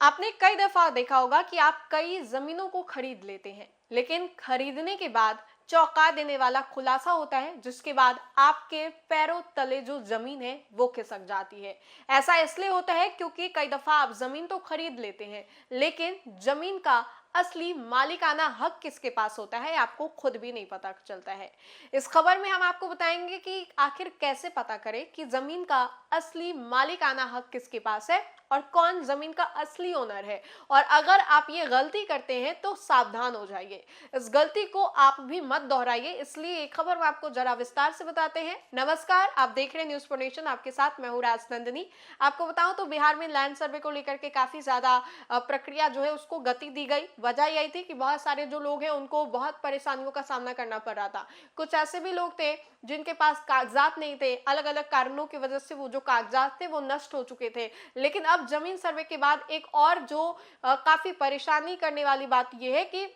आपने कई दफा देखा होगा कि आप कई जमीनों को खरीद लेते हैं, लेकिन खरीदने के बाद चौंका देने वाला खुलासा होता है, जिसके बाद आपके पैरों तले जो जमीन है वो खिसक जाती है। ऐसा इसलिए होता है क्योंकि कई दफा आप जमीन तो खरीद लेते हैं, लेकिन जमीन का असली मालिकाना हक किसके पास होता है आपको खुद भी नहीं पता चलता है। इस खबर में हम आपको बताएंगे कि आखिर कैसे पता करें कि जमीन का असली मालिकाना हक किसके पास है और कौन जमीन का असली ओनर है। और अगर आप ये गलती करते हैं तो सावधान हो जाइए, इस गलती को आप भी मत दोहराइए। इसलिए ये खबर में आपको जरा विस्तार से बताते हैं। नमस्कार, आप देख रहे हैं न्यूज फोनेशन, आपके साथ मैं हूं राजनंदिनी। आपको बताऊं तो बिहार में लैंड सर्वे को लेकर के काफी ज्यादा प्रक्रिया जो है उसको गति दी गई। वजह यही थी कि बहुत सारे जो लोग हैं उनको बहुत परेशानियों का सामना करना पड़ रहा था। कुछ ऐसे भी लोग थे जिनके पास कागजात नहीं थे, अलग अलग कारणों की वजह से वो जो कागजात थे वो नष्ट हो चुके थे। लेकिन अब जमीन सर्वे के बाद एक और जो काफी परेशानी करने वाली बात यह है कि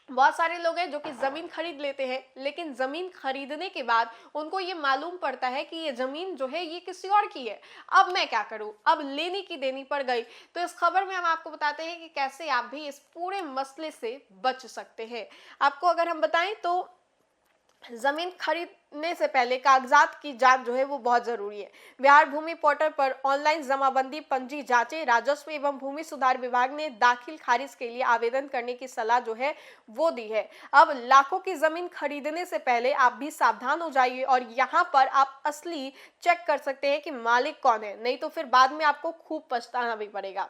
बहुत सारे लोग हैं जो कि जमीन खरीद लेते हैं, लेकिन जमीन खरीदने के बाद उनको ये मालूम पड़ता है कि ये जमीन जो है ये किसी और की है। अब मैं क्या करूं, अब लेनी की देनी पड़ गई। तो इस खबर में हम आपको बताते हैं कि कैसे आप भी इस पूरे मसले से बच सकते हैं। आपको अगर हम बताएं तो जमीन खरीदने से पहले कागजात की जांच जो है वो बहुत जरूरी है। बिहार भूमि पोर्टल पर ऑनलाइन जमाबंदी पंजी जांचें राजस्व एवं भूमि सुधार विभाग ने दाखिल खारिज के लिए आवेदन करने की सलाह जो है वो दी है। अब लाखों की जमीन खरीदने से पहले आप भी सावधान हो जाइए और यहाँ पर आप असली चेक कर सकते हैं कि मालिक कौन है, नहीं तो फिर बाद में आपको खूब पछताना भी पड़ेगा।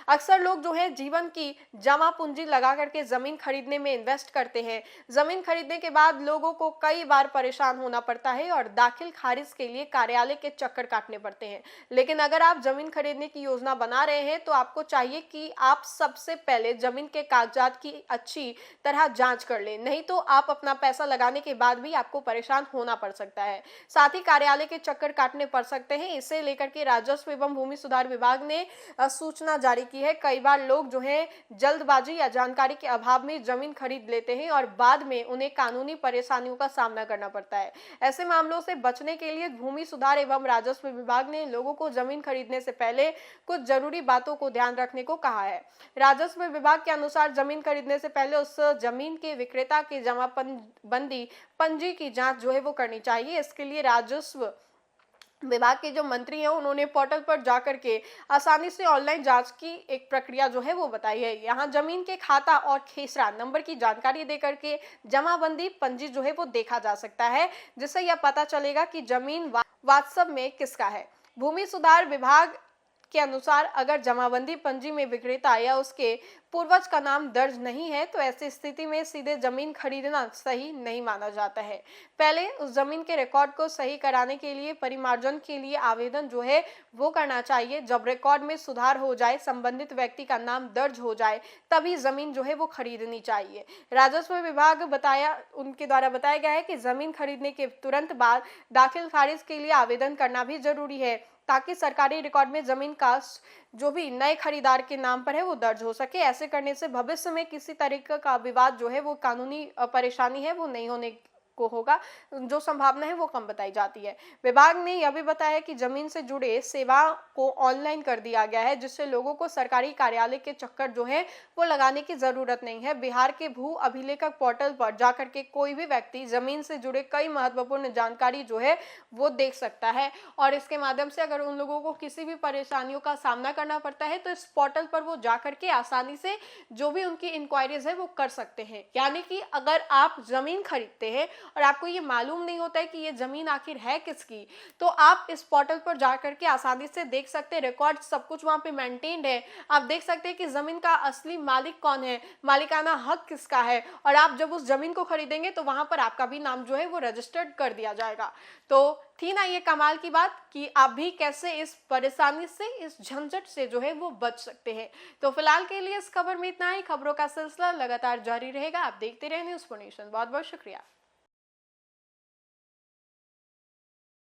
अक्सर लोग जो है जीवन की जमा पूंजी लगा करके जमीन खरीदने में इन्वेस्ट करते हैं। जमीन खरीदने के बाद लोगों को कई बार परेशान होना पड़ता है और दाखिल खारिज के लिए कार्यालय के चक्कर काटने पड़ते हैं। लेकिन अगर आप जमीन खरीदने की योजना बना रहे हैं तो आपको चाहिए कि आप सबसे पहले जमीन के कागजात की अच्छी तरह जांच कर लें, नहीं तो आप अपना पैसा लगाने के बाद भी आपको परेशान होना पड़ सकता है। साथ ही कार्यालय के चक्कर काटने पड़ सकते हैं। इसे लेकर के राजस्व एवं भूमि सुधार विभाग ने सूचना जारी की है। कई बार लोग जो है जल्दबाजी या जानकारी के अभाव में जमीन खरीद लेते हैं और बाद में उन्हें कानूनी परेशानियों का सामना करना पड़ता है। ऐसे मामलों से बचने के लिए भूमि सुधार एवं राजस्व विभाग ने लोगों को जमीन खरीदने से पहले कुछ जरूरी बातों को ध्यान रखने को कहा है। राजस्व विभाग के अनुसार जमीन खरीदने से पहले उस जमीन के विक्रेता की जमाबंदी पंजी की जांच जो है वो करनी चाहिए। इसके लिए राजस्व विभाग के जो मंत्री हैं उन्होंने पोर्टल पर जाकर के आसानी से ऑनलाइन जांच की एक प्रक्रिया जो है वो बताई है। यहाँ जमीन के खाता और खेसरा नंबर की जानकारी देकर के जमाबंदी पंजी जो है वो देखा जा सकता है, जिससे यह पता चलेगा कि जमीन वास्तव में किसका है। भूमि सुधार विभाग के अनुसार अगर जमाबंदी पंजी में विक्रेता या उसके पूर्वज का नाम दर्ज नहीं है तो ऐसी स्थिति में सीधे जमीन खरीदना सही नहीं माना जाता है। पहले उस जमीन के रिकॉर्ड को सही कराने के लिए परिमार्जन के लिए आवेदन जो है वो करना चाहिए। जब रिकॉर्ड में सुधार हो जाए, संबंधित व्यक्ति का नाम दर्ज हो जाए, तभी जमीन जो है वो खरीदनी चाहिए। राजस्व विभाग उनके द्वारा बताया गया है कि जमीन खरीदने के तुरंत बाद दाखिल खारिज के लिए आवेदन करना भी जरूरी है, ताकि सरकारी रिकॉर्ड में जमीन का जो भी नए खरीदार के नाम पर है वो दर्ज हो सके। ऐसे करने से भविष्य में किसी तरीके का विवाद जो है वो कानूनी परेशानी है वो नहीं होने को होगा, जो संभावना है वो कम बताई जाती है। विभाग ने यह भी बताया कि जमीन से जुड़े सेवा को ऑनलाइन कर दिया गया है, जिससे लोगों को सरकारी कार्यालय के चक्कर जो है वो लगाने की जरूरत नहीं है। बिहार के भू अभिलेखक पोर्टल पर जाकर के कोई भी व्यक्ति जमीन से जुड़े कई महत्वपूर्ण जानकारी जो है वो देख सकता है और इसके माध्यम से अगर उन लोगों को किसी भी परेशानियों का सामना करना पड़ता है तो इस पोर्टल पर वो जाकर के आसानी से जो भी उनकी इंक्वायरीज है वो कर सकते हैं। यानी कि अगर आप जमीन खरीदते हैं और आपको ये मालूम नहीं होता है कि ये जमीन आखिर है किसकी, तो आप इस पोर्टल पर जाकर के आसानी से देख सकते हैं। रिकॉर्ड सब कुछ वहां पे मेंटेन्ड है। आप देख सकते हैं कि जमीन का असली मालिक कौन है, मालिकाना हक किसका है, और आप जब उस जमीन को खरीदेंगे तो वहां पर आपका भी नाम जो है वो रजिस्टर्ड कर दिया जाएगा। तो थी ना ये कमाल की बात कि आप भी कैसे इस परेशानी से, इस झंझट से जो है वो बच सकते हैं। तो फिलहाल के लिए इस खबर में इतना ही। खबरों का सिलसिला लगातार जारी रहेगा। आप देखते रहे न्यूज फोनेशन। बहुत बहुत शुक्रिया।